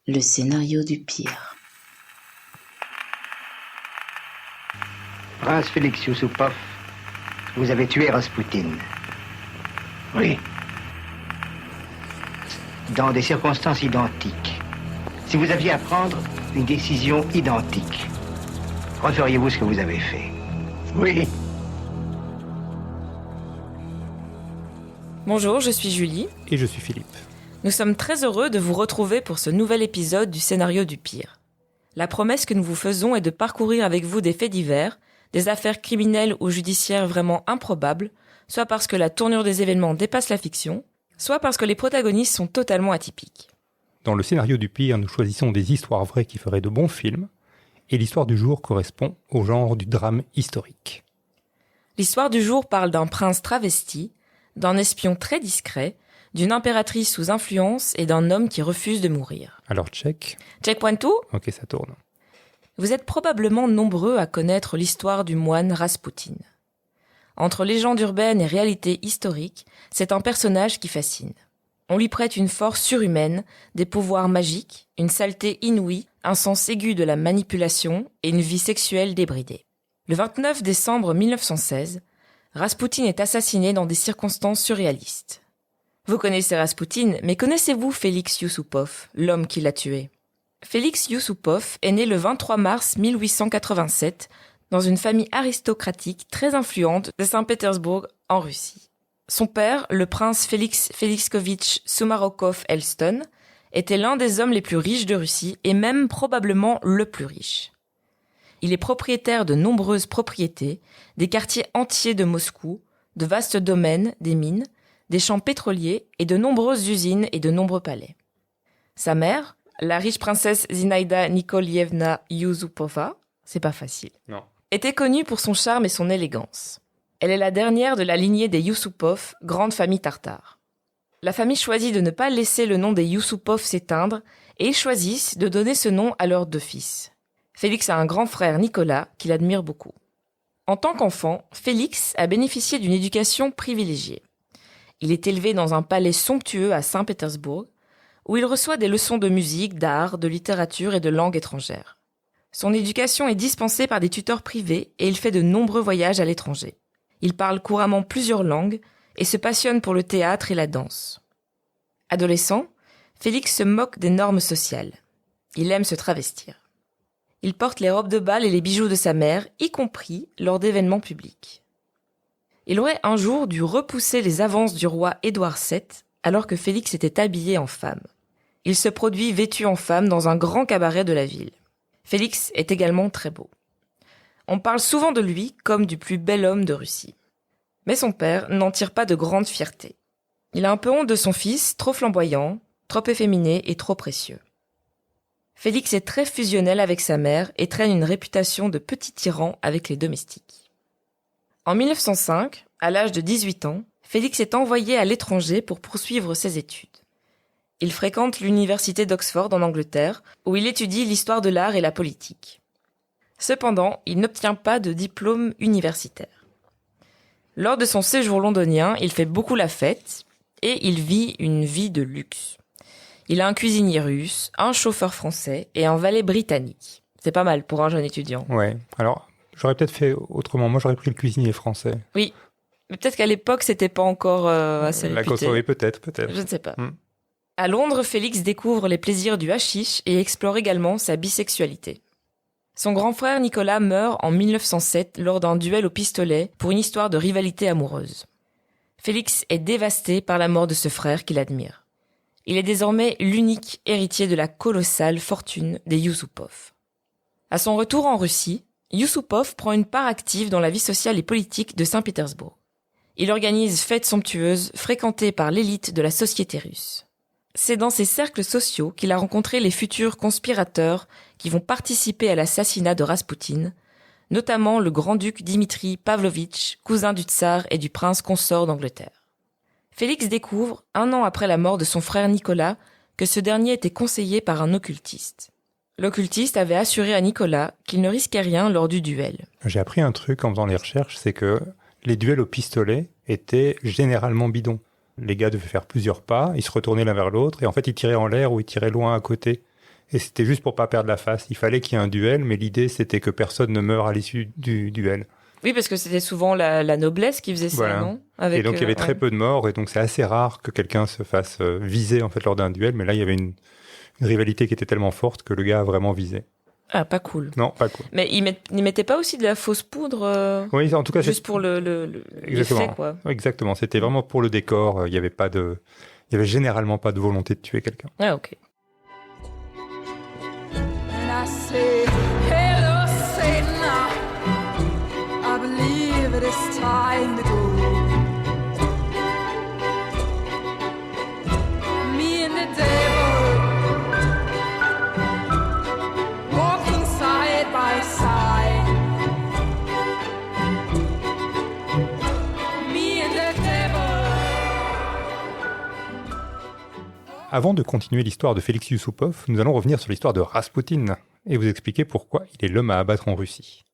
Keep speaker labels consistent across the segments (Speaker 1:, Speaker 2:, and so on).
Speaker 1: Le scénario du pire.
Speaker 2: Prince Félix Youssoupov, vous avez tué Raspoutine.
Speaker 3: Oui.
Speaker 2: Dans des circonstances identiques. Si vous aviez à prendre une décision identique, referiez-vous ce que vous avez fait?
Speaker 3: Oui.
Speaker 4: Bonjour, je suis Julie.
Speaker 5: Et je suis Philippe.
Speaker 4: Nous sommes très heureux de vous retrouver pour ce nouvel épisode du scénario du pire. La promesse que nous vous faisons est de parcourir avec vous des faits divers, des affaires criminelles ou judiciaires vraiment improbables, soit parce que la tournure des événements dépasse la fiction, soit parce que les protagonistes sont totalement atypiques.
Speaker 5: Dans le scénario du pire, nous choisissons des histoires vraies qui feraient de bons films, et l'histoire du jour correspond au genre du drame historique.
Speaker 4: L'histoire du jour parle d'un prince travesti, d'un espion très discret, d'une impératrice sous influence et d'un homme qui refuse de mourir.
Speaker 5: Alors check.
Speaker 4: Check point tout.
Speaker 5: Ok, ça tourne.
Speaker 4: Vous êtes probablement nombreux à connaître l'histoire du moine Raspoutine. Entre légende urbaine et réalité historique, c'est un personnage qui fascine. On lui prête une force surhumaine, des pouvoirs magiques, une saleté inouïe, un sens aigu de la manipulation et une vie sexuelle débridée. Le 29 décembre 1916, Raspoutine est assassiné dans des circonstances surréalistes. Vous connaissez Raspoutine, mais connaissez-vous Félix Youssoupov, l'homme qui l'a tué? Félix Youssoupov est né le 23 mars 1887 dans une famille aristocratique très influente de Saint-Pétersbourg en Russie. Son père, le prince Félix Félixkovitch Soumarokov-Elston, était l'un des hommes les plus riches de Russie et même probablement le plus riche. Il est propriétaire de nombreuses propriétés, des quartiers entiers de Moscou, de vastes domaines, des mines, des champs pétroliers et de nombreuses usines et de nombreux palais. Sa mère, la riche princesse Zinaïda Nikolievna Youssoupova, c'est pas facile,
Speaker 5: Non.
Speaker 4: était connue pour son charme et son élégance. Elle est la dernière de la lignée des Youssoupov, grande famille tartare. La famille choisit de ne pas laisser le nom des Youssoupov s'éteindre et ils choisissent de donner ce nom à leurs deux fils. Félix a un grand frère, Nicolas, qu'il admire beaucoup. En tant qu'enfant, Félix a bénéficié d'une éducation privilégiée. Il est élevé dans un palais somptueux à Saint-Pétersbourg, où il reçoit des leçons de musique, d'art, de littérature et de langue étrangère. Son éducation est dispensée par des tuteurs privés et il fait de nombreux voyages à l'étranger. Il parle couramment plusieurs langues et se passionne pour le théâtre et la danse. Adolescent, Félix se moque des normes sociales. Il aime se travestir. Il porte les robes de bal et les bijoux de sa mère, y compris lors d'événements publics. Il aurait un jour dû repousser les avances du roi Édouard VII alors que Félix était habillé en femme. Il se produit vêtu en femme dans un grand cabaret de la ville. Félix est également très beau. On parle souvent de lui comme du plus bel homme de Russie. Mais son père n'en tire pas de grande fierté. Il a un peu honte de son fils, trop flamboyant, trop efféminé et trop précieux. Félix est très fusionnel avec sa mère et traîne une réputation de petit tyran avec les domestiques. En 1905, à l'âge de 18 ans, Félix est envoyé à l'étranger pour poursuivre ses études. Il fréquente l'université d'Oxford en Angleterre, où il étudie l'histoire de l'art et la politique. Cependant, il n'obtient pas de diplôme universitaire. Lors de son séjour londonien, il fait beaucoup la fête et il vit une vie de luxe. Il a un cuisinier russe, un chauffeur français et un valet britannique. C'est pas mal pour un jeune étudiant.
Speaker 5: Ouais, alors j'aurais peut-être fait autrement. Moi, j'aurais pris le cuisinier français.
Speaker 4: Oui, mais peut-être qu'à l'époque, c'était pas encore assez réputé.
Speaker 5: Oui, peut-être.
Speaker 4: Je ne sais pas. À Londres, Félix découvre les plaisirs du hashish et explore également sa bisexualité. Son grand frère Nicolas meurt en 1907 lors d'un duel au pistolet pour une histoire de rivalité amoureuse. Félix est dévasté par la mort de ce frère qu'il admire. Il est désormais l'unique héritier de la colossale fortune des Youssoupov. À son retour en Russie, Youssoupov prend une part active dans la vie sociale et politique de Saint-Pétersbourg. Il organise fêtes somptueuses fréquentées par l'élite de la société russe. C'est dans ces cercles sociaux qu'il a rencontré les futurs conspirateurs qui vont participer à l'assassinat de Raspoutine, notamment le grand-duc Dimitri Pavlovitch, cousin du tsar et du prince consort d'Angleterre. Félix découvre, 1 an après la mort de son frère Nicolas, que ce dernier était conseillé par un occultiste. L'occultiste avait assuré à Nicolas qu'il ne risquait rien lors du duel.
Speaker 5: J'ai appris un truc en faisant les recherches, c'est que les duels au pistolet étaient généralement bidons. Les gars devaient faire plusieurs pas, ils se retournaient l'un vers l'autre, et en fait ils tiraient en l'air ou ils tiraient loin à côté. Et c'était juste pour pas perdre la face. Il fallait qu'il y ait un duel, mais l'idée, c'était que personne ne meure à l'issue du duel.
Speaker 4: Oui, parce que c'était souvent la noblesse qui faisait ça,
Speaker 5: Voilà.
Speaker 4: non?
Speaker 5: Et donc, il y avait très peu de morts, et donc c'est assez rare que quelqu'un se fasse viser en fait, lors d'un duel. Mais là, il y avait une rivalité qui était tellement forte que le gars a vraiment visé.
Speaker 4: Ah, pas cool.
Speaker 5: Non, pas cool.
Speaker 4: Mais ils mettaient pas aussi de la fausse poudre
Speaker 5: Oui, en tout cas,
Speaker 4: juste pour l'effet,
Speaker 5: Exactement.
Speaker 4: quoi.
Speaker 5: Exactement. C'était vraiment pour le décor. Il y avait généralement pas de volonté de tuer quelqu'un.
Speaker 4: Ah, ok.
Speaker 6: And I say, hello, Satan. I believe it is time to go. Me and the devil walking side by side. Me and the devil.
Speaker 5: Avant de continuer l'histoire de Félix Yusupov, nous allons revenir sur l'histoire de Raspoutine et vous expliquer pourquoi il est l'homme à abattre en Russie.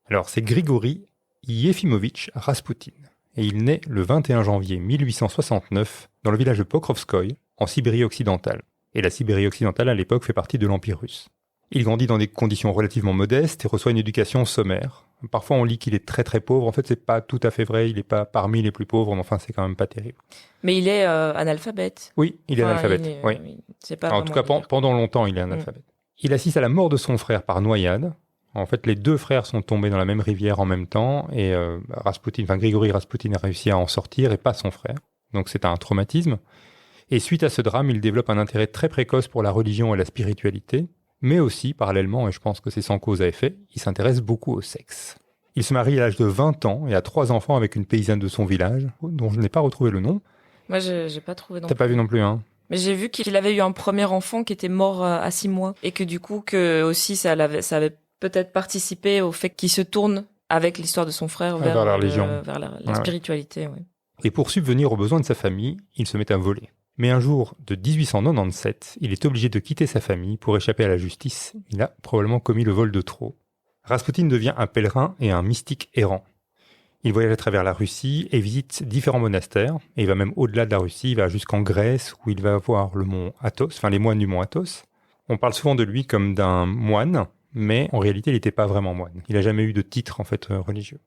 Speaker 5: Alors, c'est Grigori Yefimovitch Raspoutine, et il naît le 21 janvier 1869 dans le village de Pokrovskoï, en Sibérie occidentale. Et la Sibérie occidentale, à l'époque, fait partie de l'Empire russe. Il grandit dans des conditions relativement modestes et reçoit une éducation sommaire. Parfois, on lit qu'il est très très pauvre. En fait, c'est pas tout à fait vrai. Il n'est pas parmi les plus pauvres, mais enfin, c'est quand même pas terrible.
Speaker 4: Mais il est analphabète.
Speaker 5: Oui, il est analphabète. Oui.
Speaker 4: C'est pas
Speaker 5: En tout cas, pendant longtemps, il est analphabète. Il assiste à la mort de son frère par noyade. En fait, les deux frères sont tombés dans la même rivière en même temps et Grigori Raspoutine a réussi à en sortir et pas son frère. Donc c'est un traumatisme. Et suite à ce drame, il développe un intérêt très précoce pour la religion et la spiritualité, mais aussi, parallèlement, et je pense que c'est sans cause à effet, il s'intéresse beaucoup au sexe. Il se marie à l'âge de 20 ans et a 3 enfants avec une paysanne de son village, dont je n'ai pas retrouvé le nom.
Speaker 4: Moi, j'ai pas trouvé non
Speaker 5: T'as
Speaker 4: plus.
Speaker 5: pas vu non plus, hein?
Speaker 4: Mais j'ai vu qu'il avait eu un premier enfant qui était mort à 6 mois. Et que du coup, que aussi, ça avait peut-être participé au fait qu'il se tourne avec l'histoire de son frère vers
Speaker 5: la religion.
Speaker 4: vers la spiritualité. Ouais.
Speaker 5: Et pour subvenir aux besoins de sa famille, il se met à voler. Mais un jour de 1897, il est obligé de quitter sa famille pour échapper à la justice. Il a probablement commis le vol de trop. Raspoutine devient un pèlerin et un mystique errant. Il voyage à travers la Russie et visite différents monastères. Et il va même au-delà de la Russie, il va jusqu'en Grèce où il va voir le mont Athos, enfin les moines du mont Athos. On parle souvent de lui comme d'un moine, mais en réalité, il n'était pas vraiment moine. Il n'a jamais eu de titre en fait religieux.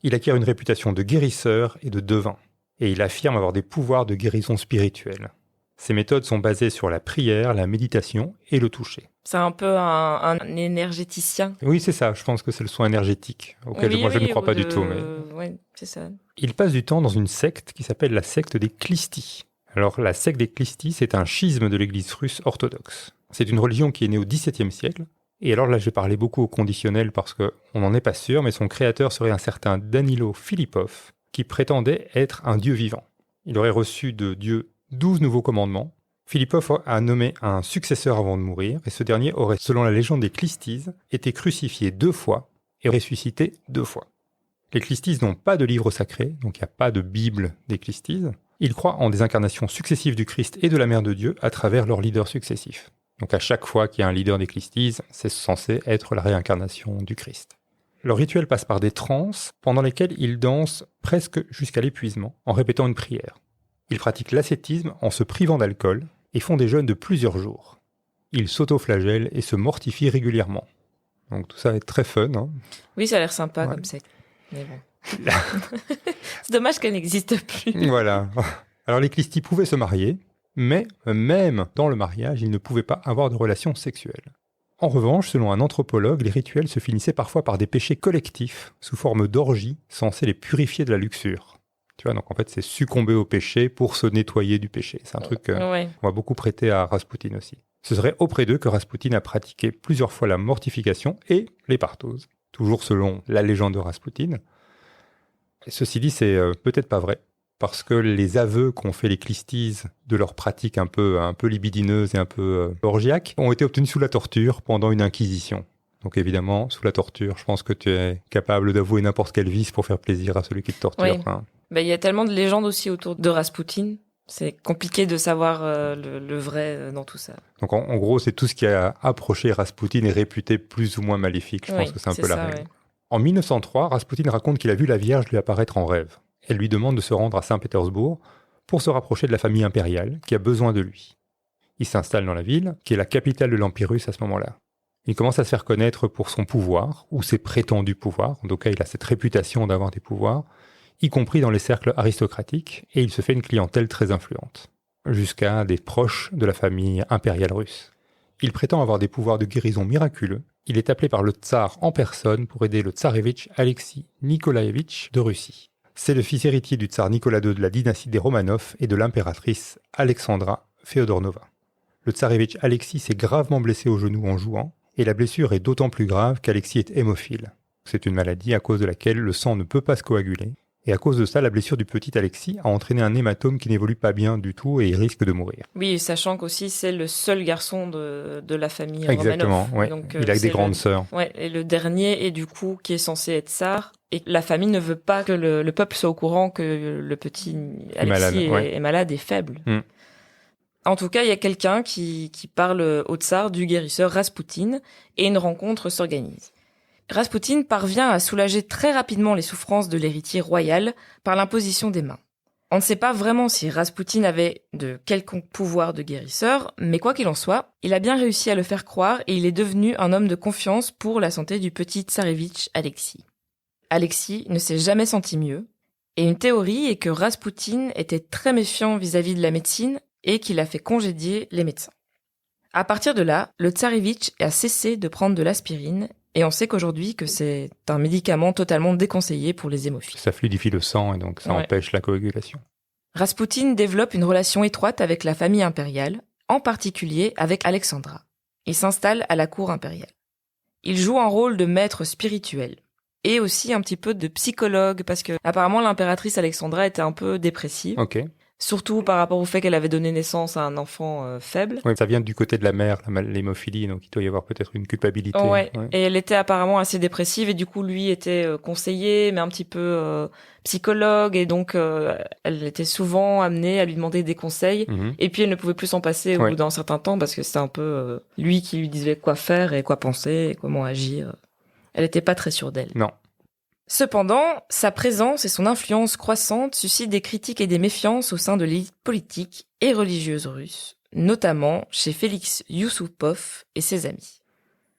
Speaker 5: Il acquiert une réputation de guérisseur et de devin. Et il affirme avoir des pouvoirs de guérison spirituelle. Ses méthodes sont basées sur la prière, la méditation et le toucher.
Speaker 4: C'est un peu un énergéticien.
Speaker 5: Oui, c'est ça. Je pense que c'est le soin énergétique, auquel je ne crois pas du tout. Mais...
Speaker 4: Oui, c'est ça.
Speaker 5: Il passe du temps dans une secte qui s'appelle la secte des Clistis. Alors, la secte des Clistis, c'est un schisme de l'église russe orthodoxe. C'est une religion qui est née au XVIIe siècle. Et alors là, je vais parler beaucoup au conditionnel parce qu'on n'en est pas sûr, mais son créateur serait un certain Danilo Philippov, qui prétendait être un dieu vivant. Il aurait reçu de Dieu 12 nouveaux commandements. Philippov a nommé un successeur avant de mourir, et ce dernier aurait, selon la légende des Clistis, été crucifié 2 fois et ressuscité 2 fois. Les Clistis n'ont pas de livre sacré, donc il n'y a pas de Bible des Clistis. Ils croient en des incarnations successives du Christ et de la Mère de Dieu à travers leurs leaders successifs. Donc à chaque fois qu'il y a un leader des Clistis, c'est censé être la réincarnation du Christ. Leur rituel passe par des transes pendant lesquelles ils dansent presque jusqu'à l'épuisement en répétant une prière. Ils pratiquent l'ascétisme en se privant d'alcool et font des jeûnes de plusieurs jours. Ils s'autoflagellent et se mortifient régulièrement. Donc tout ça est très fun. Hein.
Speaker 4: Oui, ça a l'air sympa comme secte. Mais bon. C'est dommage qu'elle n'existe plus.
Speaker 5: Voilà. Alors les Clistis pouvaient se marier, mais même dans le mariage, ils ne pouvaient pas avoir de relations sexuelles. En revanche, selon un anthropologue, les rituels se finissaient parfois par des péchés collectifs, sous forme d'orgies, censés les purifier de la luxure. Tu vois, donc en fait, c'est succomber au péché pour se nettoyer du péché. C'est un truc qu'on va beaucoup prêter à Raspoutine aussi. Ce serait auprès d'eux que Raspoutine a pratiqué plusieurs fois la mortification et les partoses, toujours selon la légende de Raspoutine. Et ceci dit, c'est peut-être pas vrai, parce que les aveux qu'ont fait les Clistis de leur pratique un peu libidineuse et un peu orgiaque ont été obtenus sous la torture pendant une inquisition. Donc évidemment, sous la torture, je pense que tu es capable d'avouer n'importe quel vice pour faire plaisir à celui qui te torture.
Speaker 4: Oui. Hein. Ben, y a tellement de légendes aussi autour de Raspoutine. C'est compliqué de savoir le vrai dans tout ça. Donc
Speaker 5: en gros, c'est tout ce qui a approché Raspoutine est réputé plus ou moins maléfique. Je pense que c'est un peu la règle. Ouais. En 1903, Raspoutine raconte qu'il a vu la Vierge lui apparaître en rêve. Elle lui demande de se rendre à Saint-Pétersbourg pour se rapprocher de la famille impériale qui a besoin de lui. Il s'installe dans la ville, qui est la capitale de l'Empire russe à ce moment-là. Il commence à se faire connaître pour son pouvoir, ou ses prétendus pouvoirs. En tout cas, il a cette réputation d'avoir des pouvoirs, y compris dans les cercles aristocratiques, et il se fait une clientèle très influente, jusqu'à des proches de la famille impériale russe. Il prétend avoir des pouvoirs de guérison miraculeux. Il est appelé par le tsar en personne pour aider le tsarevitch Alexis Nikolaïevitch de Russie. C'est le fils héritier du tsar Nicolas II de la dynastie des Romanov et de l'impératrice Alexandra Féodornova. Le tsarevitch Alexis s'est gravement blessé au genou en jouant, et la blessure est d'autant plus grave qu'Alexis est hémophile. C'est une maladie à cause de laquelle le sang ne peut pas se coaguler, et à cause de ça, la blessure du petit Alexis a entraîné un hématome qui n'évolue pas bien du tout et il risque de mourir.
Speaker 4: Oui, sachant qu'aussi c'est le seul garçon de la famille
Speaker 5: Exactement,
Speaker 4: Romanov.
Speaker 5: ouais.
Speaker 4: Donc,
Speaker 5: il a des grandes sœurs.
Speaker 4: Ouais, et le dernier est du coup qui est censé être tsar. Et la famille ne veut pas que le peuple soit au courant que le petit Alexis est malade et faible. Mm. En tout cas, il y a quelqu'un qui parle au tsar du guérisseur Raspoutine et une rencontre s'organise. Raspoutine parvient à soulager très rapidement les souffrances de l'héritier royal par l'imposition des mains. On ne sait pas vraiment si Raspoutine avait de quelconque pouvoir de guérisseur, mais quoi qu'il en soit, il a bien réussi à le faire croire et il est devenu un homme de confiance pour la santé du petit tsarevitch Alexis. Alexis ne s'est jamais senti mieux, et une théorie est que Raspoutine était très méfiant vis-à-vis de la médecine et qu'il a fait congédier les médecins. À partir de là, le tsarevitch a cessé de prendre de l'aspirine, et on sait qu'aujourd'hui que c'est un médicament totalement déconseillé pour les hémophiles.
Speaker 5: Ça fluidifie le sang et donc ça empêche la coagulation.
Speaker 4: Raspoutine développe une relation étroite avec la famille impériale, en particulier avec Alexandra. Il s'installe à la cour impériale. Il joue un rôle de maître spirituel et aussi un petit peu de psychologue parce que apparemment l'impératrice Alexandra était un peu dépressive.
Speaker 5: Ok.
Speaker 4: Surtout par rapport au fait qu'elle avait donné naissance à un enfant faible.
Speaker 5: Oui, ça vient du côté de la mère, l'hémophilie, donc il doit y avoir peut-être une culpabilité.
Speaker 4: Ouais. Et elle était apparemment assez dépressive et du coup lui était conseiller, mais un petit peu psychologue et donc elle était souvent amenée à lui demander des conseils. Mm-hmm. Et puis elle ne pouvait plus s'en passer au bout d'un certain temps parce que c'était un peu lui qui lui disait quoi faire et quoi penser et comment agir. Elle n'était pas très sûre d'elle.
Speaker 5: Non.
Speaker 4: Cependant, sa présence et son influence croissante suscitent des critiques et des méfiances au sein de l'élite politique et religieuse russe, notamment chez Félix Youssoupov et ses amis.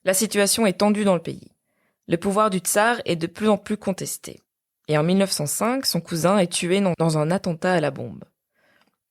Speaker 4: La situation est tendue dans le pays. Le pouvoir du tsar est de plus en plus contesté. Et en 1905, son cousin est tué dans un attentat à la bombe.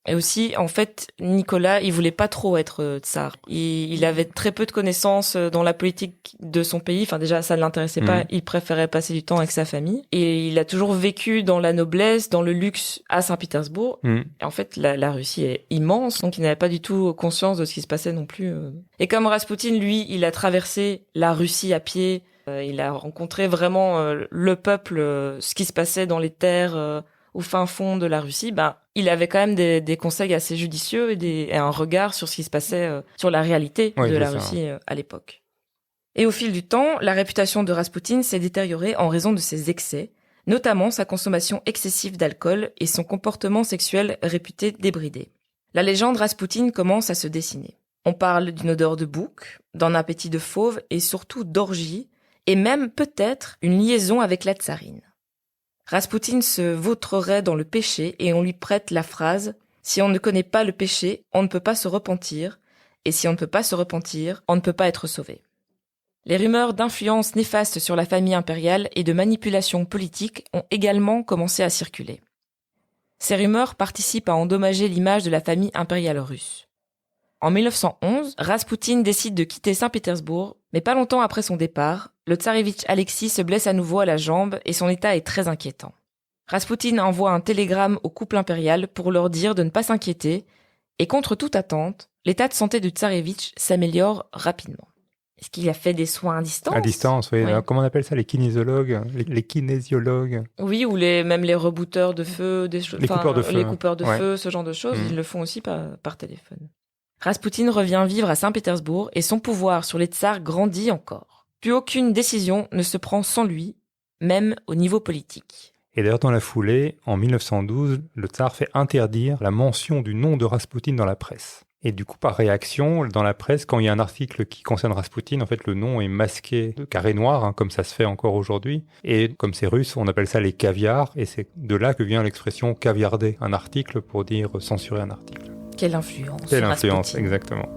Speaker 4: Et aussi, en fait, Nicolas, il voulait pas trop être tsar. Il avait très peu de connaissances dans la politique de son pays. Enfin, déjà, ça ne l'intéressait pas. Il préférait passer du temps avec sa famille. Et il a toujours vécu dans la noblesse, dans le luxe à Saint-Pétersbourg. Et en fait, la Russie est immense, donc il n'avait pas du tout conscience de ce qui se passait non plus. Et comme Raspoutine, lui, il a traversé la Russie à pied. Il a rencontré vraiment le peuple, ce qui se passait dans les terres au fin fond de la Russie, il avait quand même des conseils assez judicieux et un regard sur ce qui se passait, sur la réalité de la Russie à l'époque. Et au fil du temps, la réputation de Raspoutine s'est détériorée en raison de ses excès, notamment sa consommation excessive d'alcool et son comportement sexuel réputé débridé. La légende Raspoutine commence à se dessiner. On parle d'une odeur de bouc, d'un appétit de fauve et surtout d'orgie, et même peut-être une liaison avec la tsarine. Raspoutine se vautrerait dans le péché et on lui prête la phrase « Si on ne connaît pas le péché, on ne peut pas se repentir, et si on ne peut pas se repentir, on ne peut pas être sauvé. » Les rumeurs d'influence néfaste sur la famille impériale et de manipulation politique ont également commencé à circuler. Ces rumeurs participent à endommager l'image de la famille impériale russe. En 1911, Raspoutine décide de quitter Saint-Pétersbourg, mais pas longtemps après son départ, le tsarevitch Alexis se blesse à nouveau à la jambe et son état est très inquiétant. Raspoutine envoie un télégramme au couple impérial pour leur dire de ne pas s'inquiéter, et contre toute attente, l'état de santé du tsarevitch s'améliore rapidement. Est-ce qu'il a fait des soins à distance ?
Speaker 5: À distance, oui. Alors, comment on appelle ça, les kinésiologues, les kinésiologues ?
Speaker 4: Oui, ou même les rebooteurs de feu, les coupeurs de feu, les coupeurs de feu, ce genre de choses, ils le font aussi par téléphone. Raspoutine revient vivre à Saint-Pétersbourg et son pouvoir sur les tsars grandit encore. Plus aucune décision ne se prend sans lui, même au niveau politique.
Speaker 5: Et d'ailleurs, dans la foulée, en 1912, le tsar fait interdire la mention du nom de Raspoutine dans la presse. Et du coup, par réaction, dans la presse, quand il y a un article qui concerne Raspoutine, en fait, le nom est masqué de carré noir, comme ça se fait encore aujourd'hui. Et comme c'est russe, on appelle ça les caviars, et c'est de là que vient l'expression caviarder un article pour dire censurer un article.
Speaker 4: Quelle influence.
Speaker 5: Quelle
Speaker 4: sur
Speaker 5: influence,
Speaker 4: Rasputin.
Speaker 5: exactement.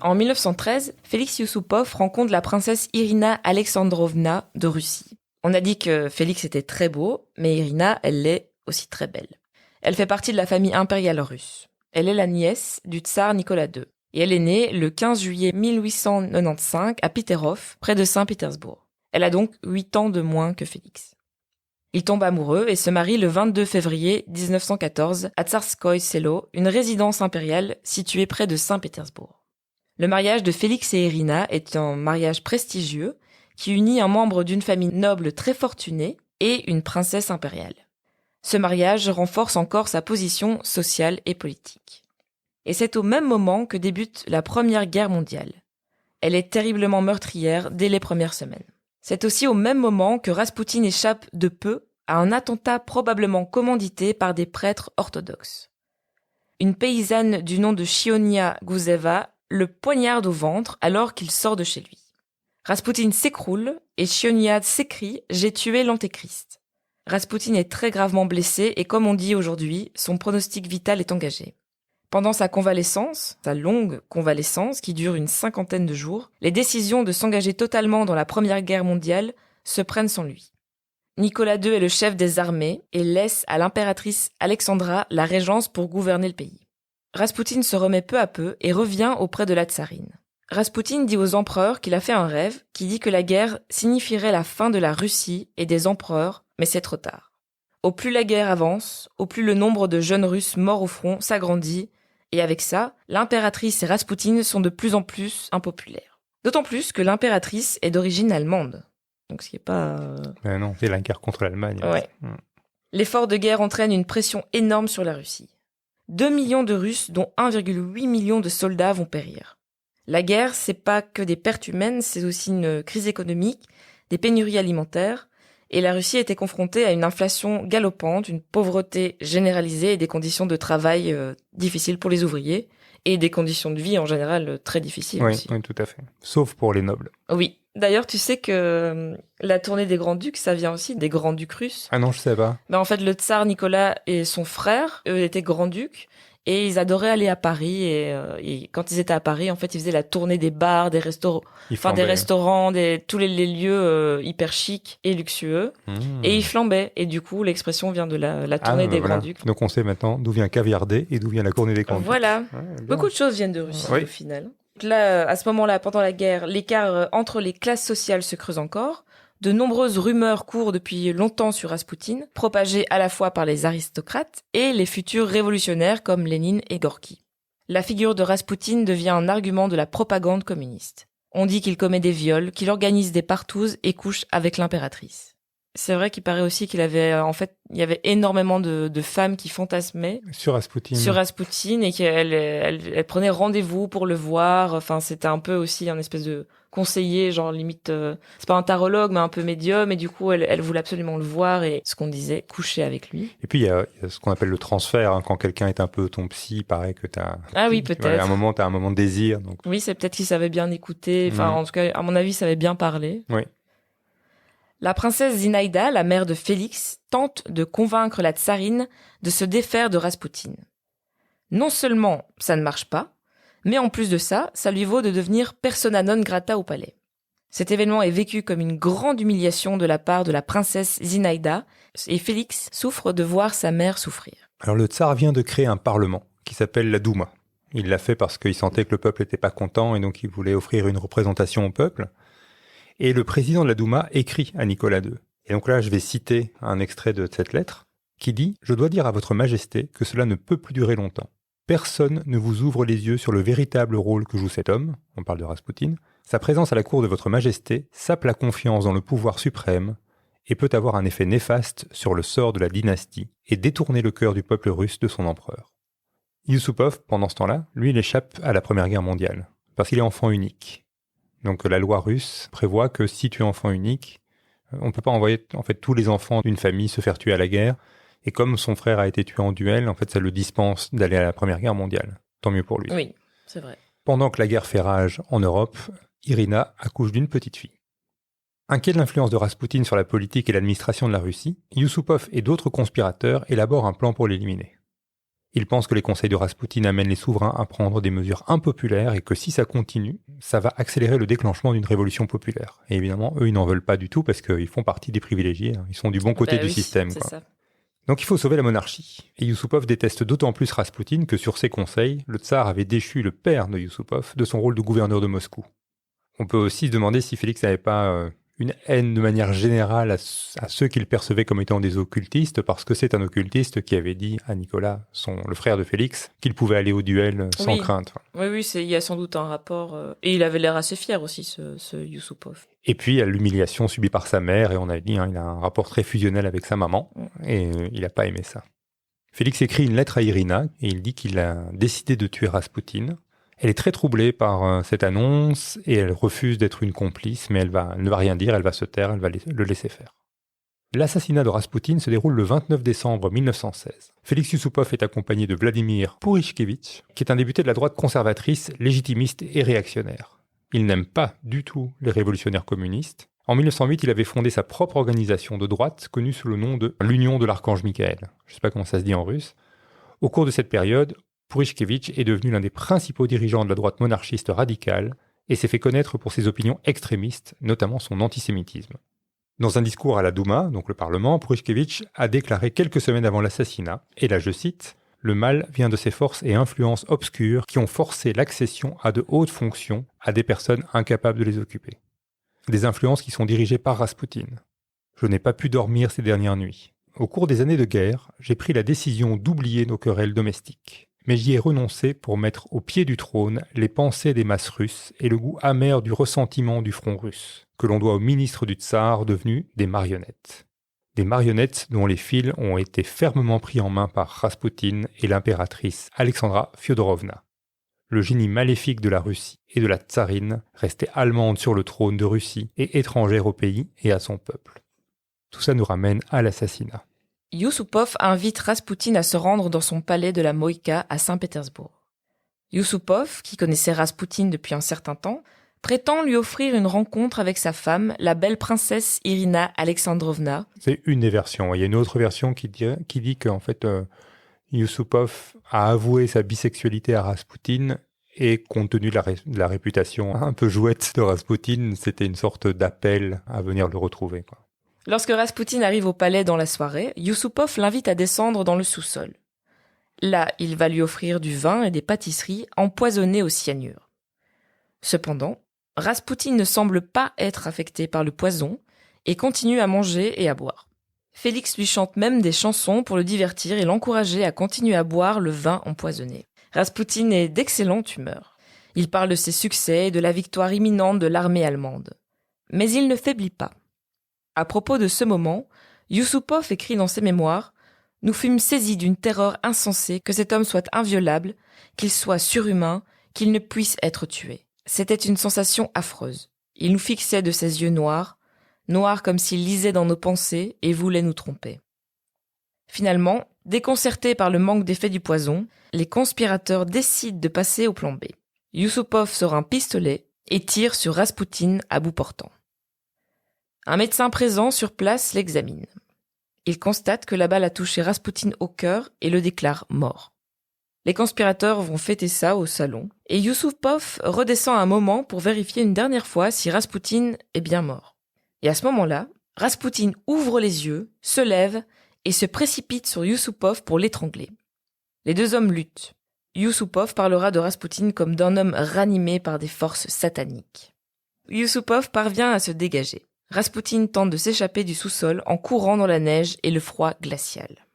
Speaker 4: En 1913, Félix Yusupov rencontre la princesse Irina Alexandrovna de Russie. On a dit que Félix était très beau, mais Irina, elle l'est aussi très belle. Elle fait partie de la famille impériale russe. Elle est la nièce du tsar Nicolas II. Et elle est née le 15 juillet 1895 à Peterhof, près de Saint-Pétersbourg. Elle a donc 8 ans de moins que Félix. Ils tombent amoureux et se marient le 22 février 1914 à Tsarskoye Selo, une résidence impériale située près de Saint-Pétersbourg. Le mariage de Félix et Irina est un mariage prestigieux qui unit un membre d'une famille noble très fortunée et une princesse impériale. Ce mariage renforce encore sa position sociale et politique. Et c'est au même moment que débute la Première Guerre mondiale. Elle est terriblement meurtrière dès les premières semaines. C'est aussi au même moment que Raspoutine échappe de peu à un attentat probablement commandité par des prêtres orthodoxes. Une paysanne du nom de Chionia Guzeva le poignarde au ventre alors qu'il sort de chez lui. Raspoutine s'écroule et Chionia s'écrie « J'ai tué l'antéchrist ». Raspoutine est très gravement blessé et comme on dit aujourd'hui, son pronostic vital est engagé. Pendant sa convalescence, sa longue convalescence qui dure une 50aine de jours, les décisions de s'engager totalement dans la Première Guerre mondiale se prennent sans lui. Nicolas II est le chef des armées et laisse à l'impératrice Alexandra la régence pour gouverner le pays. Raspoutine se remet peu à peu et revient auprès de la tsarine. Raspoutine dit aux empereurs qu'il a fait un rêve qui dit que la guerre signifierait la fin de la Russie et des empereurs, mais c'est trop tard. Au plus la guerre avance, au plus le nombre de jeunes Russes morts au front s'agrandit, et avec ça, l'impératrice et Raspoutine sont de plus en plus impopulaires. D'autant plus que l'impératrice est d'origine allemande. Donc ce qui est pas...
Speaker 5: Mais non, c'est la guerre contre l'Allemagne.
Speaker 4: Ouais. L'effort de guerre entraîne une pression énorme sur la Russie. 2 millions de Russes, dont 1,8 million de soldats vont périr. La guerre, c'est pas que des pertes humaines, c'est aussi une crise économique, des pénuries alimentaires, et la Russie était confrontée à une inflation galopante, une pauvreté généralisée et des conditions de travail difficiles pour les ouvriers, et des conditions de vie en général très difficiles aussi.
Speaker 5: Oui, tout à fait. Sauf pour les nobles.
Speaker 4: Oui. D'ailleurs, tu sais que la tournée des Grands-Ducs, ça vient aussi des Grands-Ducs russes.
Speaker 5: Ah non, je sais pas.
Speaker 4: En fait, le tsar Nicolas et son frère, eux, étaient Grands-Ducs. Et ils adoraient aller à Paris. Et quand ils étaient à Paris, en fait, ils faisaient la tournée des bars, des restaurants, tous les lieux hyper chics et luxueux. Et ils flambaient. Et du coup, l'expression vient de la tournée des Grands-Ducs.
Speaker 5: Donc on sait maintenant d'où vient Caviardé et d'où vient la tournée des Grands-Ducs.
Speaker 4: Voilà. Beaucoup de choses viennent de Russie, au final. Là, à ce moment-là, pendant la guerre, l'écart entre les classes sociales se creuse encore. De nombreuses rumeurs courent depuis longtemps sur Raspoutine, propagées à la fois par les aristocrates et les futurs révolutionnaires comme Lénine et Gorky. La figure de Raspoutine devient un argument de la propagande communiste. On dit qu'il commet des viols, qu'il organise des partouzes et couche avec l'impératrice. C'est vrai qu'il paraît aussi qu'il avait, il y avait énormément de femmes qui fantasmaient
Speaker 5: sur Raspoutine
Speaker 4: et qu'elles prenaient rendez-vous pour le voir. Enfin, c'était un peu aussi un espèce de conseiller, genre limite, c'est pas un tarologue, mais un peu médium. Et du coup, elle voulait absolument le voir et ce qu'on disait, coucher avec lui.
Speaker 5: Et puis, il y a ce qu'on appelle le transfert. Hein, quand quelqu'un est un peu ton psy, il paraît que t'as...
Speaker 4: Ah oui, peut-être.
Speaker 5: T'as un moment de désir. Donc...
Speaker 4: Oui, c'est peut-être qu'il savait bien écouter. Enfin, en tout cas, à mon avis, il savait bien parler.
Speaker 5: Oui.
Speaker 4: La princesse Zinaïda, la mère de Félix, tente de convaincre la tsarine de se défaire de Raspoutine. Non seulement ça ne marche pas, mais en plus de ça, ça lui vaut de devenir persona non grata au palais. Cet événement est vécu comme une grande humiliation de la part de la princesse Zinaïda, et Félix souffre de voir sa mère souffrir.
Speaker 5: Alors le tsar vient de créer un parlement qui s'appelle la Douma. Il l'a fait parce qu'il sentait que le peuple n'était pas content et donc il voulait offrir une représentation au peuple. Et le président de la Douma écrit à Nicolas II. Et donc là, je vais citer un extrait de cette lettre qui dit « Je dois dire à votre majesté que cela ne peut plus durer longtemps. Personne ne vous ouvre les yeux sur le véritable rôle que joue cet homme, on parle de Raspoutine. Sa présence à la cour de votre majesté sape la confiance dans le pouvoir suprême et peut avoir un effet néfaste sur le sort de la dynastie et détourner le cœur du peuple russe de son empereur. » Yusupov, pendant ce temps-là, lui, il échappe à la Première Guerre mondiale, parce qu'il est enfant unique. Donc la loi russe prévoit que si tu es enfant unique, on ne peut pas envoyer en fait tous les enfants d'une famille se faire tuer à la guerre. Et comme son frère a été tué en duel, en fait ça le dispense d'aller à la Première Guerre mondiale. Tant mieux pour lui.
Speaker 4: Oui, c'est vrai.
Speaker 5: Pendant que la guerre fait rage en Europe, Irina accouche d'une petite fille. Inquiet de l'influence de Raspoutine sur la politique et l'administration de la Russie, Yusupov et d'autres conspirateurs élaborent un plan pour l'éliminer. Ils pensent que les conseils de Raspoutine amènent les souverains à prendre des mesures impopulaires et que si ça continue, ça va accélérer le déclenchement d'une révolution populaire. Et évidemment, eux, ils n'en veulent pas du tout parce qu'ils font partie des privilégiés. Ils sont du bon côté du système.
Speaker 4: C'est ça.
Speaker 5: Donc il faut sauver la monarchie. Et Yusupov déteste d'autant plus Raspoutine que sur ses conseils, le tsar avait déchu le père de Yusupov de son rôle de gouverneur de Moscou. On peut aussi se demander si Félix n'avait pas une haine de manière générale à ceux qu'il percevait comme étant des occultistes, parce que c'est un occultiste qui avait dit à Nicolas, le frère de Félix, qu'il pouvait aller au duel sans crainte.
Speaker 4: Oui, il y a sans doute un rapport. Et il avait l'air assez fier aussi, ce Yusupov.
Speaker 5: Et puis, il y a l'humiliation subie par sa mère, et on a dit, il a un rapport très fusionnel avec sa maman, et il n'a pas aimé ça. Félix écrit une lettre à Irina, et il dit qu'il a décidé de tuer Raspoutine. Elle est très troublée par cette annonce et elle refuse d'être une complice, mais elle ne va rien dire, elle va se taire, elle va le laisser faire. L'assassinat de Raspoutine se déroule le 29 décembre 1916. Félix Yusupov est accompagné de Vladimir Purishkevitch, qui est un député de la droite conservatrice, légitimiste et réactionnaire. Il n'aime pas du tout les révolutionnaires communistes. En 1908, il avait fondé sa propre organisation de droite, connue sous le nom de l'Union de l'Archange Michael. Je ne sais pas comment ça se dit en russe. Au cours de cette période, Purishkevitch est devenu l'un des principaux dirigeants de la droite monarchiste radicale et s'est fait connaître pour ses opinions extrémistes, notamment son antisémitisme. Dans un discours à la Douma, donc le Parlement, Purishkevitch a déclaré quelques semaines avant l'assassinat, et là je cite, « Le mal vient de ces forces et influences obscures qui ont forcé l'accession à de hautes fonctions à des personnes incapables de les occuper. Des influences qui sont dirigées par Raspoutine. Je n'ai pas pu dormir ces dernières nuits. Au cours des années de guerre, j'ai pris la décision d'oublier nos querelles domestiques. Mais j'y ai renoncé pour mettre au pied du trône les pensées des masses russes et le goût amer du ressentiment du front russe, que l'on doit aux ministres du tsar devenus des marionnettes. Des marionnettes dont les fils ont été fermement pris en main par Raspoutine et l'impératrice Alexandra Fyodorovna. Le génie maléfique de la Russie et de la tsarine restait allemande sur le trône de Russie et étrangère au pays et à son peuple. Tout ça nous ramène à l'assassinat.
Speaker 4: Yusupov invite Raspoutine à se rendre dans son palais de la Moïka à Saint-Pétersbourg. Yusupov, qui connaissait Raspoutine depuis un certain temps, prétend lui offrir une rencontre avec sa femme, la belle princesse Irina Alexandrovna.
Speaker 5: C'est une des versions. Il y a une autre version qui dit qu'en fait, Yusupov a avoué sa bisexualité à Raspoutine et compte tenu de la réputation un peu jouette de Raspoutine, c'était une sorte d'appel à venir le retrouver, quoi.
Speaker 4: Lorsque Raspoutine arrive au palais dans la soirée, Yusupov l'invite à descendre dans le sous-sol. Là, il va lui offrir du vin et des pâtisseries empoisonnées au cyanure. Cependant, Raspoutine ne semble pas être affecté par le poison et continue à manger et à boire. Félix lui chante même des chansons pour le divertir et l'encourager à continuer à boire le vin empoisonné. Raspoutine est d'excellente humeur. Il parle de ses succès et de la victoire imminente de l'armée allemande. Mais il ne faiblit pas. À propos de ce moment, Yusupov écrit dans ses mémoires « Nous fûmes saisis d'une terreur insensée que cet homme soit inviolable, qu'il soit surhumain, qu'il ne puisse être tué. C'était une sensation affreuse. Il nous fixait de ses yeux noirs, noirs comme s'il lisait dans nos pensées et voulait nous tromper. » Finalement, déconcertés par le manque d'effet du poison, les conspirateurs décident de passer au plan B. Yusupov sort un pistolet et tire sur Raspoutine à bout portant. Un médecin présent sur place l'examine. Il constate que la balle a touché Raspoutine au cœur et le déclare mort. Les conspirateurs vont fêter ça au salon, et Yusupov redescend un moment pour vérifier une dernière fois si Raspoutine est bien mort. Et à ce moment-là, Raspoutine ouvre les yeux, se lève et se précipite sur Yusupov pour l'étrangler. Les deux hommes luttent. Yusupov parlera de Raspoutine comme d'un homme ranimé par des forces sataniques. Yusupov parvient à se dégager. Raspoutine tente de s'échapper du sous-sol en courant dans la neige et le froid glacial.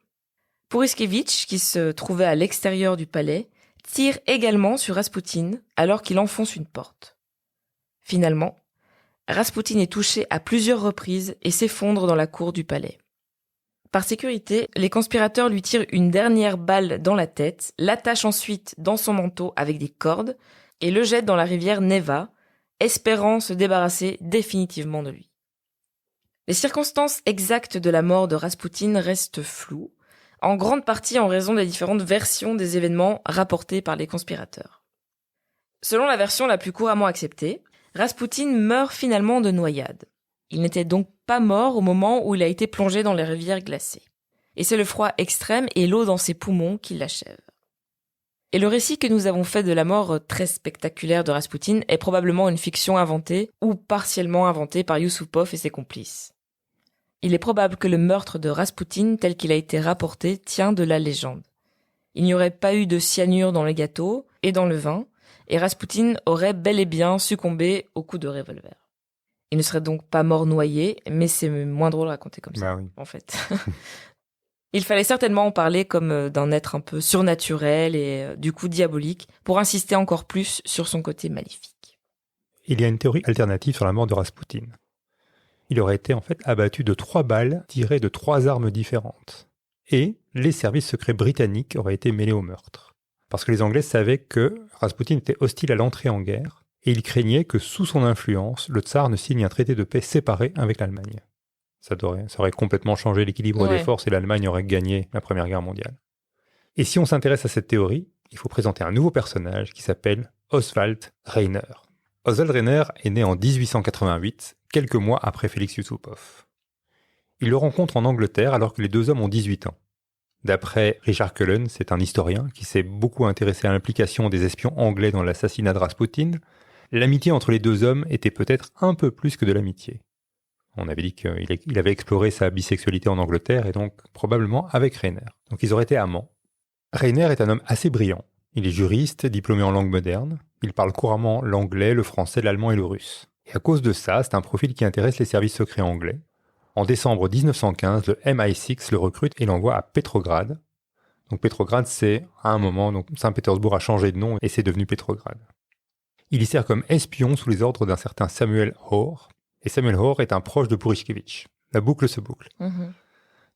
Speaker 4: Purishkevitch, qui se trouvait à l'extérieur du palais, tire également sur Raspoutine alors qu'il enfonce une porte. Finalement, Raspoutine est touché à plusieurs reprises et s'effondre dans la cour du palais. Par sécurité, les conspirateurs lui tirent une dernière balle dans la tête, l'attachent ensuite dans son manteau avec des cordes et le jettent dans la rivière Neva, espérant se débarrasser définitivement de lui. Les circonstances exactes de la mort de Raspoutine restent floues, en grande partie en raison des différentes versions des événements rapportés par les conspirateurs. Selon la version la plus couramment acceptée, Raspoutine meurt finalement de noyade. Il n'était donc pas mort au moment où il a été plongé dans les rivières glacées. Et c'est le froid extrême et l'eau dans ses poumons qui l'achèvent. Et le récit que nous avons fait de la mort très spectaculaire de Raspoutine est probablement une fiction inventée ou partiellement inventée par Yusupov et ses complices. Il est probable que le meurtre de Raspoutine tel qu'il a été rapporté tient de la légende. Il n'y aurait pas eu de cyanure dans les gâteaux et dans le vin, et Raspoutine aurait bel et bien succombé au coup de revolver. Il ne serait donc pas mort noyé, mais c'est moins drôle à raconter comme ça, en fait. Il fallait certainement en parler comme d'un être un peu surnaturel et du coup diabolique, pour insister encore plus sur son côté maléfique.
Speaker 5: Il y a une théorie alternative sur la mort de Raspoutine. Il aurait été en fait abattu de 3 balles tirées de 3 armes différentes. Et les services secrets britanniques auraient été mêlés au meurtre. Parce que les Anglais savaient que Raspoutine était hostile à l'entrée en guerre, et ils craignaient que sous son influence, le tsar ne signe un traité de paix séparé avec l'Allemagne. Ça aurait complètement changé l'équilibre des forces et l'Allemagne aurait gagné la Première Guerre mondiale. Et si on s'intéresse à cette théorie, il faut présenter un nouveau personnage qui s'appelle Oswald Reyner. Oswald Reyner est né en 1888, quelques mois après Félix Yusupov. Il le rencontre en Angleterre alors que les deux hommes ont 18 ans. D'après Richard Cullen, c'est un historien qui s'est beaucoup intéressé à l'implication des espions anglais dans l'assassinat de Raspoutine, l'amitié entre les deux hommes était peut-être un peu plus que de l'amitié. On avait dit qu'il avait exploré sa bisexualité en Angleterre et donc probablement avec Reyner. Donc ils auraient été amants. Reyner est un homme assez brillant. Il est juriste, diplômé en langue moderne. Il parle couramment l'anglais, le français, l'allemand et le russe. Et à cause de ça, c'est un profil qui intéresse les services secrets anglais. En décembre 1915, le MI6 le recrute et l'envoie à Petrograd. Donc Petrograd, c'est à un moment, donc Saint-Pétersbourg a changé de nom et c'est devenu Petrograd. Il y sert comme espion sous les ordres d'un certain Samuel Hoare. Et Samuel Hoare est un proche de Purishkevitch. La boucle se boucle.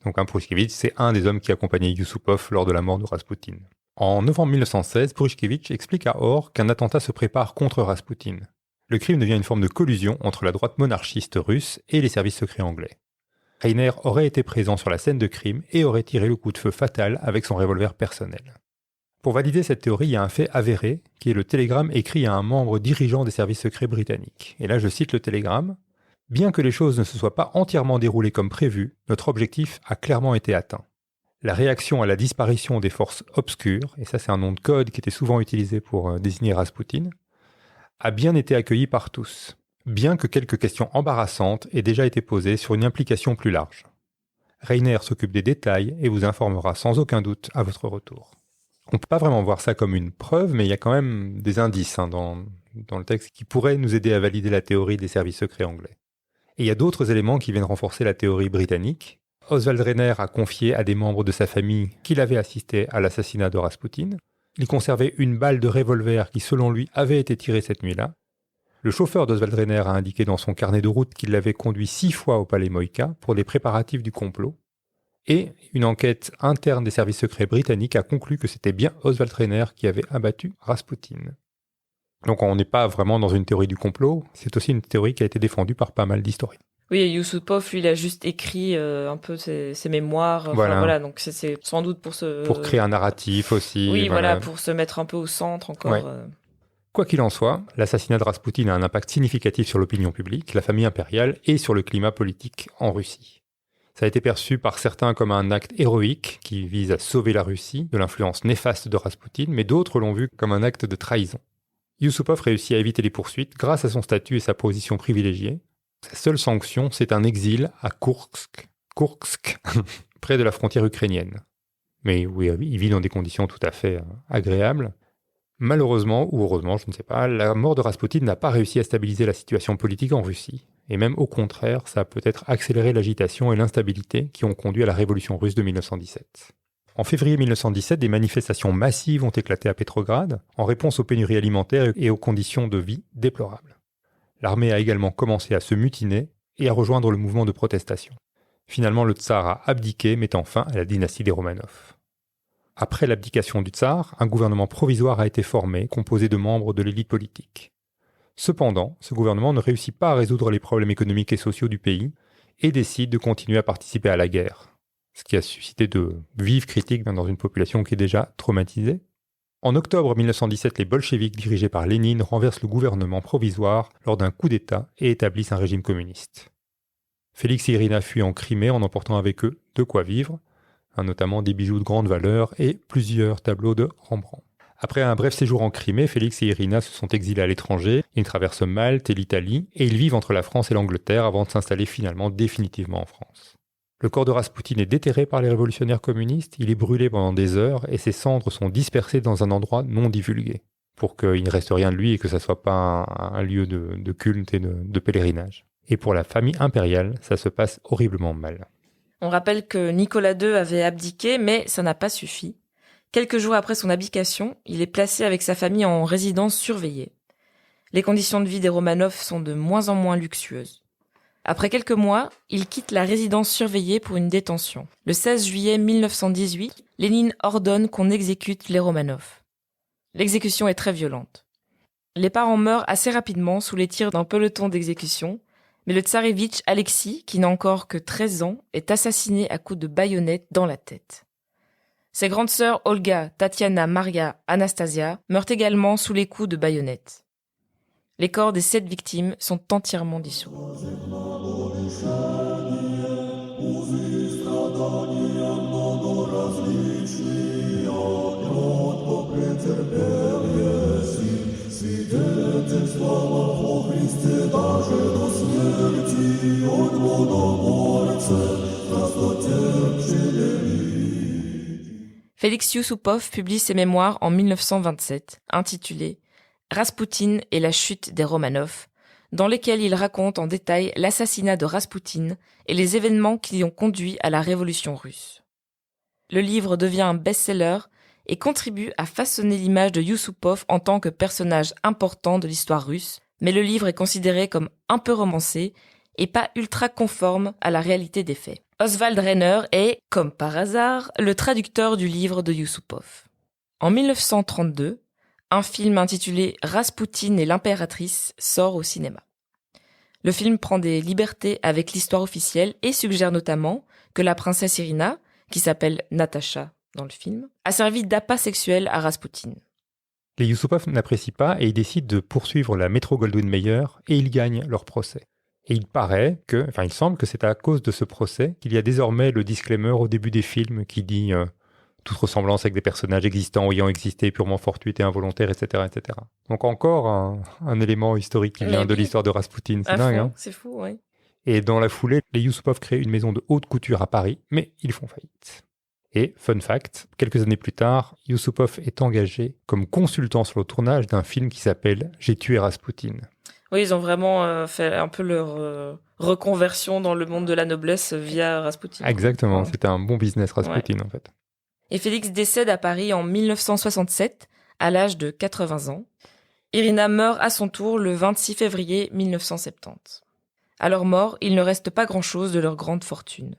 Speaker 5: Donc Purishkevitch, c'est un des hommes qui accompagnait Yusupov lors de la mort de Raspoutine. En novembre 1916, Purishkevitch explique à Hoare qu'un attentat se prépare contre Raspoutine. Le crime devient une forme de collusion entre la droite monarchiste russe et les services secrets anglais. Reyner aurait été présent sur la scène de crime et aurait tiré le coup de feu fatal avec son revolver personnel. Pour valider cette théorie, il y a un fait avéré, qui est le télégramme écrit à un membre dirigeant des services secrets britanniques. Et là, je cite le télégramme. « Bien que les choses ne se soient pas entièrement déroulées comme prévu, notre objectif a clairement été atteint. La réaction à la disparition des forces obscures, et ça c'est un nom de code qui était souvent utilisé pour désigner Raspoutine, a bien été accueillie par tous, bien que quelques questions embarrassantes aient déjà été posées sur une implication plus large. Reyner s'occupe des détails et vous informera sans aucun doute à votre retour. » On ne peut pas vraiment voir ça comme une preuve, mais il y a quand même des indices dans le texte qui pourraient nous aider à valider la théorie des services secrets anglais. Et il y a d'autres éléments qui viennent renforcer la théorie britannique. Oswald Reyner a confié à des membres de sa famille qu'il avait assisté à l'assassinat de Raspoutine. Il conservait une balle de revolver qui, selon lui, avait été tirée cette nuit-là. Le chauffeur d'Oswald Reyner a indiqué dans son carnet de route qu'il l'avait conduit 6 fois au palais Moïka pour les préparatifs du complot. Et une enquête interne des services secrets britanniques a conclu que c'était bien Oswald Reyner qui avait abattu Raspoutine. Donc on n'est pas vraiment dans une théorie du complot, c'est aussi une théorie qui a été défendue par pas mal d'historiens.
Speaker 4: Oui, et Yusupov, lui, il a juste écrit un peu ses mémoires. Voilà, donc c'est sans doute pour
Speaker 5: créer un narratif aussi.
Speaker 4: Oui, voilà, pour se mettre un peu au centre encore. Ouais.
Speaker 5: Quoi qu'il en soit, l'assassinat de Raspoutine a un impact significatif sur l'opinion publique, la famille impériale et sur le climat politique en Russie. Ça a été perçu par certains comme un acte héroïque qui vise à sauver la Russie de l'influence néfaste de Raspoutine, mais d'autres l'ont vu comme un acte de trahison. Yusupov réussit à éviter les poursuites grâce à son statut et sa position privilégiée. Sa seule sanction, c'est un exil à Koursk, près de la frontière ukrainienne. Mais oui, il vit dans des conditions tout à fait agréables. Malheureusement, ou heureusement, je ne sais pas, la mort de Raspoutine n'a pas réussi à stabiliser la situation politique en Russie. Et même au contraire, ça a peut-être accéléré l'agitation et l'instabilité qui ont conduit à la révolution russe de 1917. En février 1917, des manifestations massives ont éclaté à Petrograd, en réponse aux pénuries alimentaires et aux conditions de vie déplorables. L'armée a également commencé à se mutiner et à rejoindre le mouvement de protestation. Finalement, le tsar a abdiqué, mettant fin à la dynastie des Romanov. Après l'abdication du tsar, un gouvernement provisoire a été formé, composé de membres de l'élite politique. Cependant, ce gouvernement ne réussit pas à résoudre les problèmes économiques et sociaux du pays et décide de continuer à participer à la guerre, ce qui a suscité de vives critiques dans une population qui est déjà traumatisée. En octobre 1917, les bolcheviks dirigés par Lénine renversent le gouvernement provisoire lors d'un coup d'État et établissent un régime communiste. Félix et Irina fuient en Crimée en emportant avec eux de quoi vivre, notamment des bijoux de grande valeur et plusieurs tableaux de Rembrandt. Après un bref séjour en Crimée, Félix et Irina se sont exilés à l'étranger, ils traversent Malte et l'Italie, et ils vivent entre la France et l'Angleterre avant de s'installer finalement définitivement en France. Le corps de Raspoutine est déterré par les révolutionnaires communistes, il est brûlé pendant des heures et ses cendres sont dispersées dans un endroit non divulgué, pour qu'il ne reste rien de lui et que ça ne soit pas un lieu de culte et de pèlerinage. Et pour la famille impériale, ça se passe horriblement mal.
Speaker 4: On rappelle que Nicolas II avait abdiqué, mais ça n'a pas suffi. Quelques jours après son abdication, il est placé avec sa famille en résidence surveillée. Les conditions de vie des Romanov sont de moins en moins luxueuses. Après quelques mois, il quitte la résidence surveillée pour une détention. Le 16 juillet 1918, Lénine ordonne qu'on exécute les Romanov. L'exécution est très violente. Les parents meurent assez rapidement sous les tirs d'un peloton d'exécution, mais le tsarévitch Alexis, qui n'a encore que 13 ans, est assassiné à coups de baïonnette dans la tête. Ses grandes sœurs Olga, Tatiana, Maria, Anastasia meurent également sous les coups de baïonnette. Les corps des 7 victimes sont entièrement dissous. Félix Youssoupov publie ses mémoires en 1927, intitulées « Raspoutine et la chute des Romanov », dans lesquels il raconte en détail l'assassinat de Raspoutine et les événements qui y ont conduit à la révolution russe. Le livre devient un best-seller et contribue à façonner l'image de Youssoupov en tant que personnage important de l'histoire russe, mais le livre est considéré comme un peu romancé et pas ultra conforme à la réalité des faits. Oswald Renner est, comme par hasard, le traducteur du livre de Youssoupov. En 1932, un film intitulé « Raspoutine et l'impératrice » sort au cinéma. Le film prend des libertés avec l'histoire officielle et suggère notamment que la princesse Irina, qui s'appelle Natacha dans le film, a servi d'appât sexuel à Raspoutine.
Speaker 5: Les Youssoupov n'apprécient pas et ils décident de poursuivre la Metro-Goldwyn-Mayer et ils gagnent leur procès. Et il semble que c'est à cause de ce procès qu'il y a désormais le disclaimer au début des films qui dit toute ressemblance avec des personnages existants ou ayant existé purement fortuite et involontaire, etc., etc. Donc encore un élément historique qui vient de l'histoire de Raspoutine. C'est dingue, hein ?
Speaker 4: C'est fou, oui.
Speaker 5: Et dans la foulée, les Youssoupov créent une maison de haute couture à Paris, mais ils font faillite. Et, fun fact, quelques années plus tard, Youssoupov est engagé comme consultant sur le tournage d'un film qui s'appelle « J'ai tué Raspoutine ».
Speaker 4: Oui, ils ont vraiment fait un peu leur reconversion dans le monde de la noblesse via Raspoutine.
Speaker 5: Exactement, c'était un bon business Raspoutine en fait.
Speaker 4: Et Félix décède à Paris en 1967, à l'âge de 80 ans. Irina meurt à son tour le 26 février 1970. À leur mort, il ne reste pas grand-chose de leur grande fortune.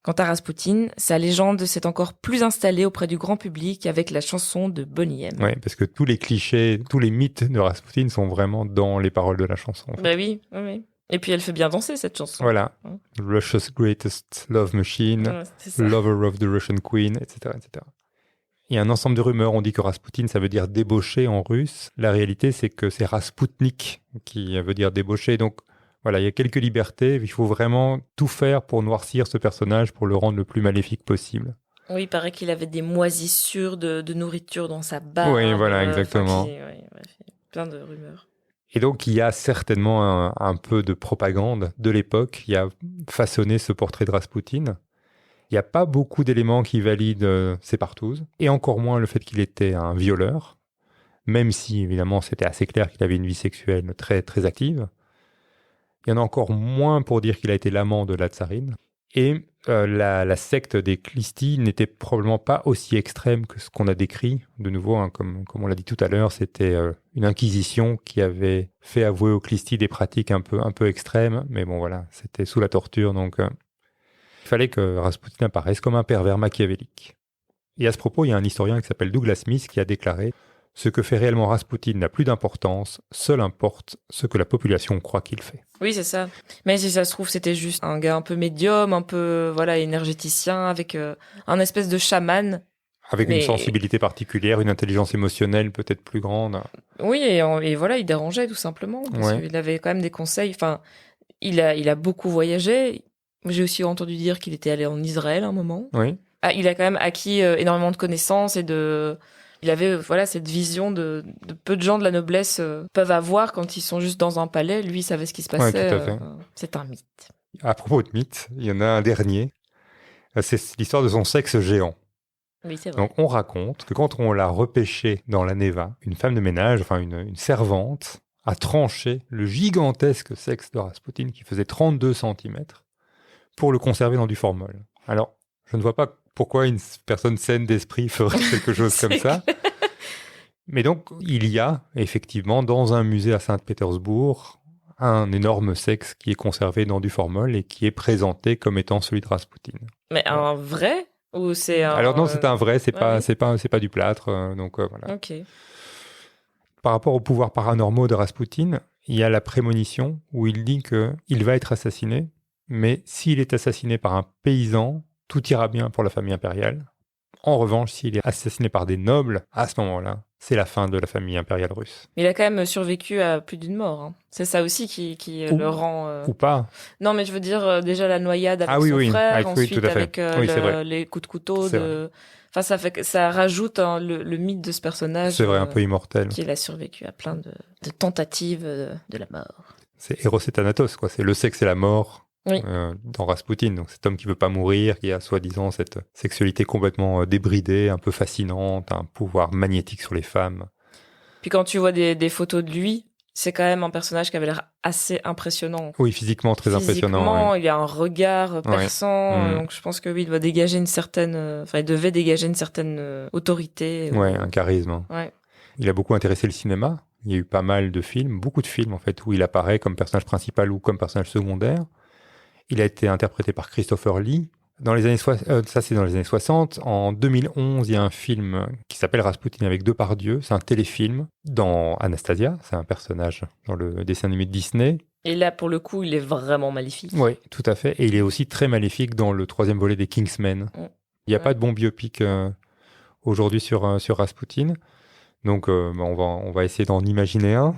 Speaker 4: Quant à Raspoutine, sa légende s'est encore plus installée auprès du grand public avec la chanson de Boney M.
Speaker 5: Oui, parce que tous les clichés, tous les mythes de Raspoutine sont vraiment dans les paroles de la chanson. En fait.
Speaker 4: Bah oui. Et puis elle fait bien danser cette chanson.
Speaker 5: Voilà. Russia's greatest love machine, lover of the Russian queen, etc., etc. Il y a un ensemble de rumeurs, on dit que Raspoutine, ça veut dire débauché en russe. La réalité, c'est que c'est Raspoutnik qui veut dire débauché, donc voilà, il y a quelques libertés, il faut vraiment tout faire pour noircir ce personnage, pour le rendre le plus maléfique possible.
Speaker 4: Oui, il paraît qu'il avait des moisissures de nourriture dans sa barbe.
Speaker 5: Oui, voilà, exactement.
Speaker 4: Plein de rumeurs.
Speaker 5: Et donc, il y a certainement un peu de propagande de l'époque qui a façonné ce portrait de Raspoutine. Il n'y a pas beaucoup d'éléments qui valident ses partous, et encore moins le fait qu'il était un violeur, même si, évidemment, c'était assez clair qu'il avait une vie sexuelle très, très active. Il y en a encore moins pour dire qu'il a été l'amant de la tsarine. Et la secte des Clisty n'était probablement pas aussi extrême que ce qu'on a décrit. De nouveau, comme on l'a dit tout à l'heure, c'était une inquisition qui avait fait avouer aux Clisty des pratiques un peu extrêmes. Mais bon, voilà, c'était sous la torture. Donc, il fallait que Raspoutine apparaisse comme un pervers machiavélique. Et à ce propos, il y a un historien qui s'appelle Douglas Smith qui a déclaré Ce que fait réellement Rasputin n'a plus d'importance, seul importe ce que la population croit qu'il fait.
Speaker 4: Oui, c'est ça. Mais si ça se trouve, c'était juste un gars un peu médium, un peu énergéticien, avec un espèce de chaman.
Speaker 5: Avec une sensibilité particulière, une intelligence émotionnelle peut-être plus grande.
Speaker 4: Oui, et voilà, il dérangeait tout simplement, parce qu'il avait quand même des conseils. Enfin, il a beaucoup voyagé. J'ai aussi entendu dire qu'il était allé en Israël un moment.
Speaker 5: Oui.
Speaker 4: Ah, il a quand même acquis énormément de connaissances et il avait cette vision de peu de gens de la noblesse peuvent avoir quand ils sont juste dans un palais. Lui, il savait ce qui se passait.
Speaker 5: Tout à fait.
Speaker 4: C'est un mythe.
Speaker 5: À propos de mythes, il y en a un dernier. C'est l'histoire de son sexe géant.
Speaker 4: Oui, c'est vrai.
Speaker 5: Donc, on raconte que quand on l'a repêché dans la Neva, une femme de ménage, enfin une servante, a tranché le gigantesque sexe de Rasputin qui faisait 32 cm pour le conserver dans du formol. Alors, je ne vois pas pourquoi une personne saine d'esprit ferait quelque chose comme ça. Mais donc, il y a effectivement dans un musée à Saint-Pétersbourg un énorme sexe qui est conservé dans du formol et qui est présenté comme étant celui de Rasputin.
Speaker 4: Mais un vrai ou c'est un...
Speaker 5: Alors non, c'est un vrai, c'est
Speaker 4: ouais.
Speaker 5: pas du plâtre, donc voilà.
Speaker 4: Ok.
Speaker 5: Par rapport aux pouvoirs paranormaux de Rasputin, il y a la prémonition où il dit qu'il va être assassiné, mais s'il est assassiné par un paysan, tout ira bien pour la famille impériale. En revanche, s'il est assassiné par des nobles, à ce moment-là, c'est la fin de la famille impériale russe.
Speaker 4: Mais il a quand même survécu à plus d'une mort. Hein. C'est ça aussi qui le rend...
Speaker 5: Ou pas.
Speaker 4: Non, mais je veux dire, déjà la noyade avec son frère, ensuite
Speaker 5: tout à fait.
Speaker 4: avec les coups de couteau. Enfin, ça rajoute le mythe de ce personnage.
Speaker 5: C'est vrai, un peu immortel.
Speaker 4: Qu'il a survécu à plein de tentatives de la mort.
Speaker 5: C'est Eros et Thanatos, quoi. C'est le sexe et la mort.
Speaker 4: Oui.
Speaker 5: Dans Rasputin, donc cet homme qui veut pas mourir, qui a soi-disant cette sexualité complètement débridée, un peu fascinante, un pouvoir magnétique sur les femmes.
Speaker 4: Puis quand tu vois des photos de lui, c'est quand même un personnage qui avait l'air assez impressionnant.
Speaker 5: Oui, physiquement très impressionnant.
Speaker 4: Il a un regard perçant,
Speaker 5: Ouais.
Speaker 4: donc je pense que oui, il doit dégager il devait dégager une certaine autorité.
Speaker 5: Ouais, un charisme.
Speaker 4: Ouais.
Speaker 5: Il a beaucoup intéressé le cinéma. Il y a eu pas mal de films, beaucoup de films en fait, où il apparaît comme personnage principal ou comme personnage secondaire. Il a été interprété par Christopher Lee. Ça, c'est dans les années 60. En 2011, il y a un film qui s'appelle Rasputin avec Depardieu. C'est un téléfilm dans Anastasia. C'est un personnage dans le dessin animé de Disney.
Speaker 4: Et là, pour le coup, il est vraiment maléfique.
Speaker 5: Oui, tout à fait. Et il est aussi très maléfique dans le 3e volet des Kingsmen. Il n'y a pas de bon biopic aujourd'hui sur Rasputin. Donc, on va essayer d'en imaginer un.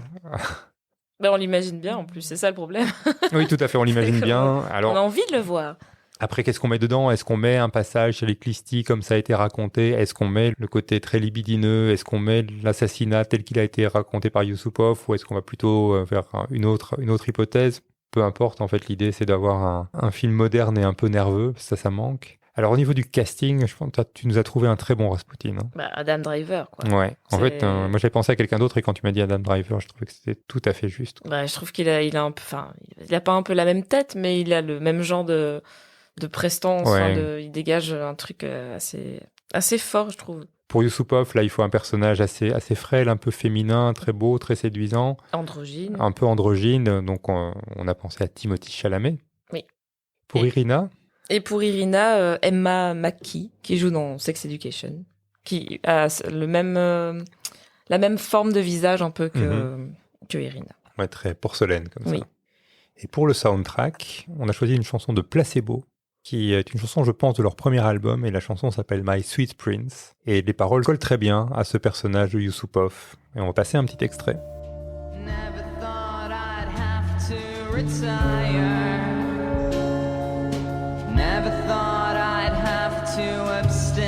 Speaker 4: Ben, on l'imagine bien, en plus. C'est ça le problème.
Speaker 5: Oui, tout à fait, on l'imagine bien. Alors,
Speaker 4: on a envie de le voir.
Speaker 5: Après, qu'est-ce qu'on met dedans ? Est-ce qu'on met un passage chez les Clisty comme ça a été raconté ? Est-ce qu'on met le côté très libidineux ? Est-ce qu'on met l'assassinat tel qu'il a été raconté par Yusupov ? Ou est-ce qu'on va plutôt vers une autre hypothèse ? Peu importe, en fait, l'idée, c'est d'avoir un film moderne et un peu nerveux. Ça manque. Alors, au niveau du casting, je pense que tu nous as trouvé un très bon Rasputin. Hein.
Speaker 4: Bah, Adam Driver, quoi.
Speaker 5: Ouais. En fait, moi, j'avais pensé à quelqu'un d'autre et quand tu m'as dit Adam Driver, je trouvais que c'était tout à fait juste.
Speaker 4: Bah, je trouve qu'il a un peu, enfin, il a pas un peu la même tête, mais il a le même genre de prestance.
Speaker 5: Ouais.
Speaker 4: Il dégage un truc assez fort, je trouve.
Speaker 5: Pour Yusupov, là, il faut un personnage assez frêle, un peu féminin, très beau, très séduisant.
Speaker 4: Androgyne.
Speaker 5: Un peu androgyne. Donc, on a pensé à Timothée Chalamet.
Speaker 4: Oui.
Speaker 5: Pour Irina.
Speaker 1: Et pour Irina, Emma Mackey, qui joue dans Sex Education, qui a la même forme de visage un peu que Irina.
Speaker 5: Ouais, très porcelaine comme
Speaker 1: Oui.
Speaker 5: ça. Et pour le soundtrack, on a choisi une chanson de Placebo, qui est une chanson, je pense, de leur premier album, et la chanson s'appelle My Sweet Prince. Et les paroles collent très bien à ce personnage de Yusupov. Et on va passer un petit extrait.
Speaker 6: Never thought I'd have to retire. Never thought I'd have to abstain.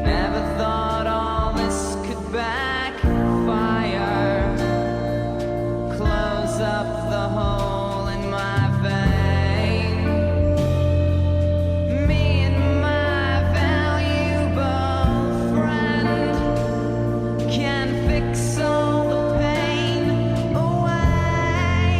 Speaker 6: Never thought all this could backfire. Close up the hole in my vein. Me and my valuable friend can fix all the pain away.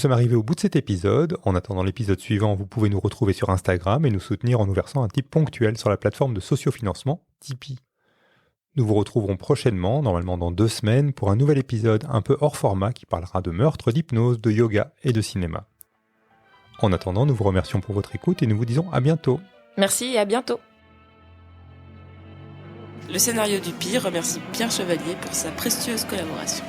Speaker 5: sommes arrivés au bout de cet épisode. En attendant l'épisode suivant, vous pouvez nous retrouver sur Instagram et nous soutenir en nous versant un tip ponctuel sur la plateforme de sociofinancement Tipeee. Nous vous retrouverons prochainement, normalement dans 2 semaines, pour un nouvel épisode un peu hors format qui parlera de meurtre, d'hypnose, de yoga et de cinéma. En attendant, nous vous remercions pour votre écoute et nous vous disons à bientôt.
Speaker 1: Merci et à bientôt.
Speaker 4: Le scénario du Pire remercie Pierre Chevalier pour sa précieuse collaboration.